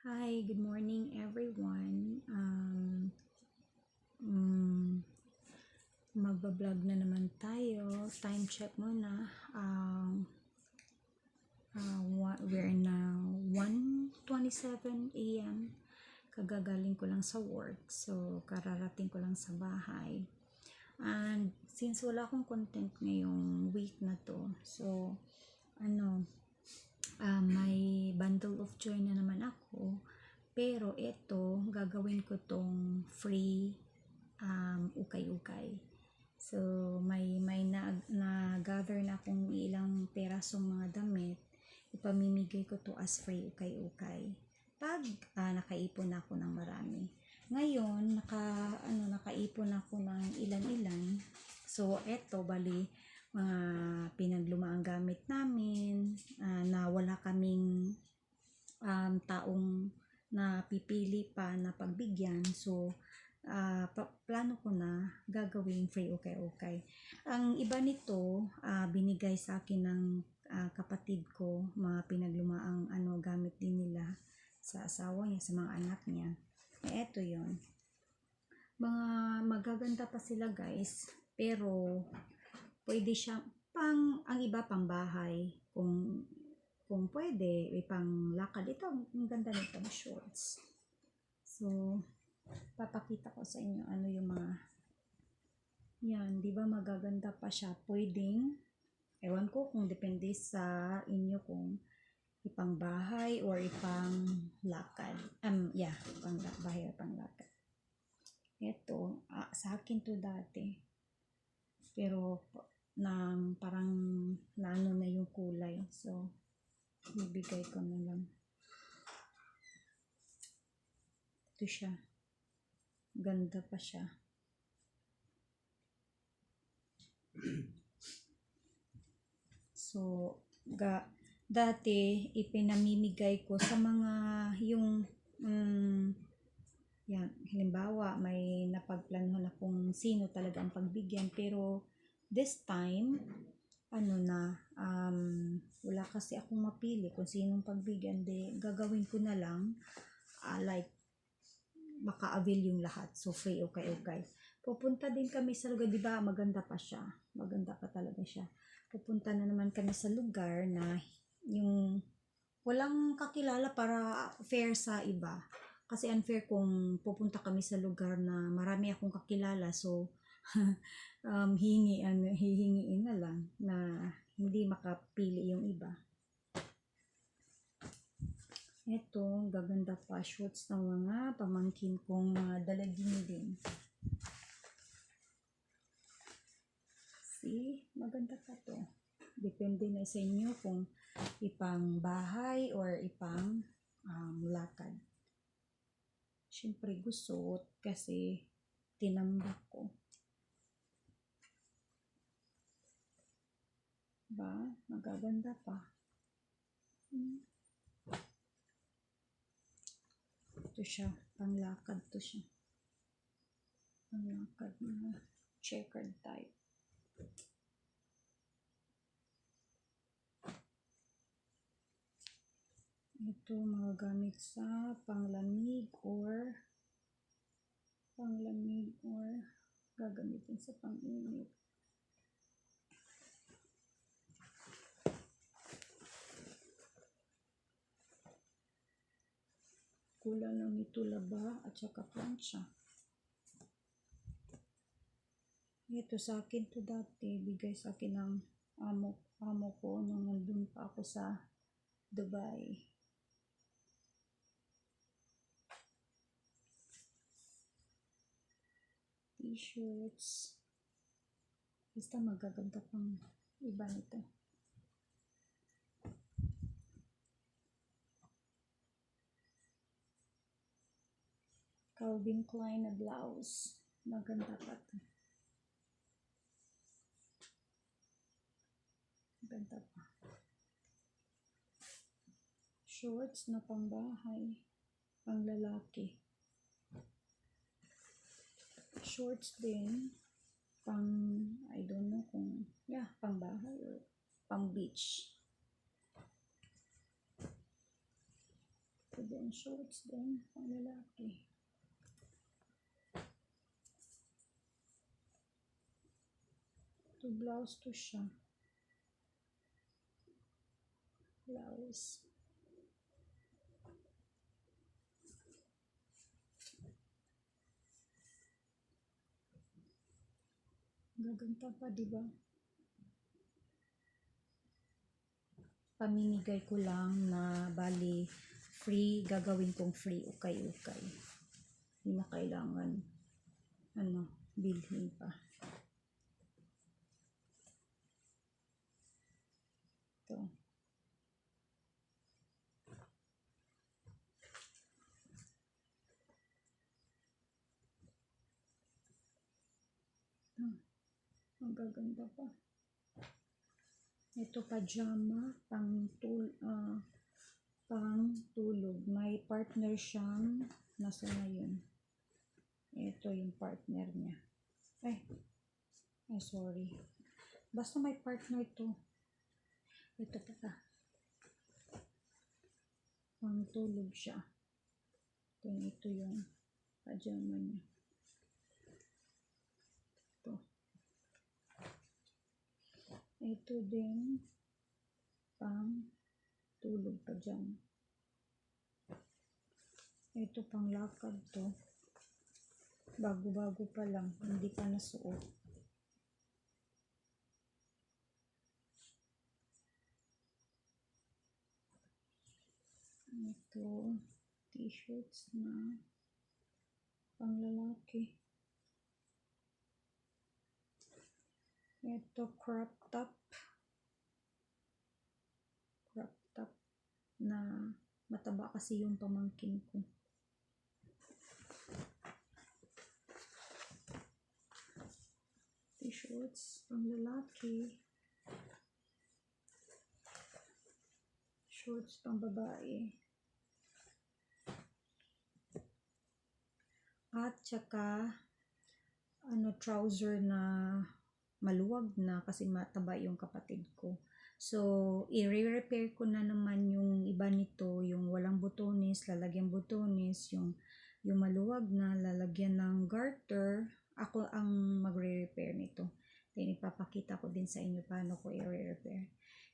Hi, good morning everyone. Mm, Magbablog na naman tayo. Time check muna. We're now 1:27 a.m. Kagagaling ko lang sa work. So, kararating ko lang sa bahay. And since wala akong content ngayong week na to, so, may bundle of joy na naman ako. Pero ito, gagawin ko tong free ukay-ukay. So, may na-gather na akong ilang perasong mga damit. Ipamimigay ko to as free ukay-ukay. Pag nakaipon ako ng marami. Ngayon, nakaipon ako ng ilan-ilan. So, eto, bali, mga pinaglumaang gamit namin, na wala kaming taong na pipili pa na pagbigyan. So, plano ko na gagawing free okay. Ang iba nito, binigay sa akin ng kapatid ko, mga pinaglumaang gamit din nila sa asawa niya, sa mga anak niya. Eto yon. Mga magaganda pa sila guys, pero pwede siya ang iba pang bahay, kung pwede, ipang lakad. Ito, ang ganda nitong shorts. So, papakita ko sa inyo ano yung mga, yan, di ba magaganda pa siya. Pwedeng, ewan ko kung depende sa inyo kung ipang bahay or ipang lakad. Ipang bahay or ipang lakad. Ito, sa akin to dati. Pero, parang naano na yung kulay. So, bibigay ko na lang. Ito siya. Ganda pa siya. So, dati ipinamimigay ko sa mga yung yan, halimbawa may napagplanuhan akong sino talaga ang pagbigyan, pero this time wala kasi akong mapili kung sinong pagbigyan. Gagawin ko na lang like maka-avail yung lahat. So, free okay. Pupunta din kami sa lugar, di ba? Maganda pa siya. Maganda pa talaga siya. Pupunta na naman kami sa lugar na yung walang kakilala para fair sa iba. Kasi unfair kung pupunta kami sa lugar na marami akong kakilala. So, hihingiin na lang na hindi makapili yung iba. Ito, gaganda pa shorts ng mga pamangkin kong dalagin din. See, maganda pa to. Depende na sa inyo kung ipang bahay or ipang lakad. Siyempre gusot kasi tinambak ko. Ba? Magaganda pa. Ito siya. Panglakad to siya. Panglakad na checkered type. Ito mga gamit sa panglamig or gagamitin sa pang-init. Kulang lang ito laba at saka plancha. Ito sa akin to dati, bigay sa akin ng amo ko nung nandun pa ako sa Dubai. T-shirts. Basta magaganda pang iba nito. Calvin Klein na blouse. Maganda pa ito. Ganda pa. Shorts na pangbahay. Panglalaki. Shorts din. I don't know kung, pangbahay or pang beach. Ito din, shorts din, pang lalaki. Ito, blouse to siya. Blouse. Gaganda pa, diba? Pamimigay ko lang na bali free, gagawin kong free ukay-ukay. Hindi na kailangan bilhin pa. Ito. Ang gaganda pa. Ito pajama, pang tulog. May partner siyang, nasa na yun? Ito yung partner niya. Ay, sorry. Basta may partner to. Ito pa. Pang tulog siya. Ito yung pajama niya. Ito din, pang tulog pa dyan. Ito pang lakad to. Bago-bago pa lang, hindi pa nasuot. Ito, t-shirts na pang lalaki. Ito, crop top. Crop top na mataba kasi yung pamangkin ko. T-shirts pang lalaki. Shorts pang babae. At saka, trouser na maluwag na kasi mataba yung kapatid ko. So, i-repair ko na naman yung iba nito, yung walang butones, lalagyan butones, yung maluwag na, lalagyan ng garter. Ako ang magre-repair nito. Then, ipapakita ko din sa inyo paano ko i-repair.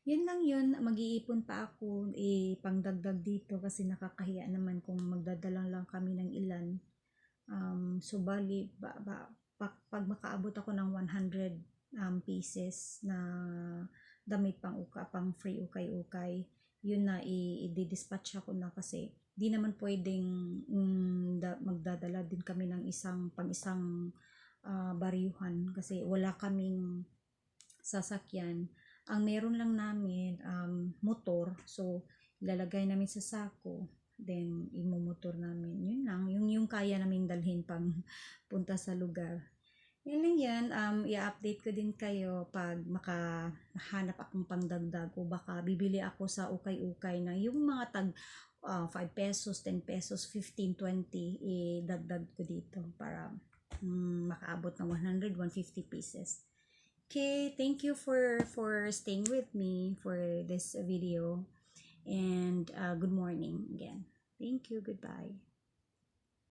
Yun lang yun, mag-iipon pa ako, pangdagdag dito kasi nakakahiya naman kung magdadala lang kami ng ilan. So, bali, pag makaabot ako ng 100 pieces na damit pang free ukay-ukay, yun na i-dispatch ako na kasi di naman pwedeng magdadala din kami ng isang baryuhan kasi wala kaming sasakyan. Ang meron lang namin motor, so ilalagay namin sa sako, then imumotor namin. Yun lang, yung kaya namin dalhin pang punta sa lugar. Yan lang yan, i-update ko din kayo pag makahanap akong pangdagdag o baka bibili ako sa ukay-ukay na yung mga tag 5 pesos, 10 pesos, 15, 20, idagdag ko dito para makaabot ng 100, 150 pieces. Okay, thank you for staying with me for this video, and good morning again. Thank you, goodbye.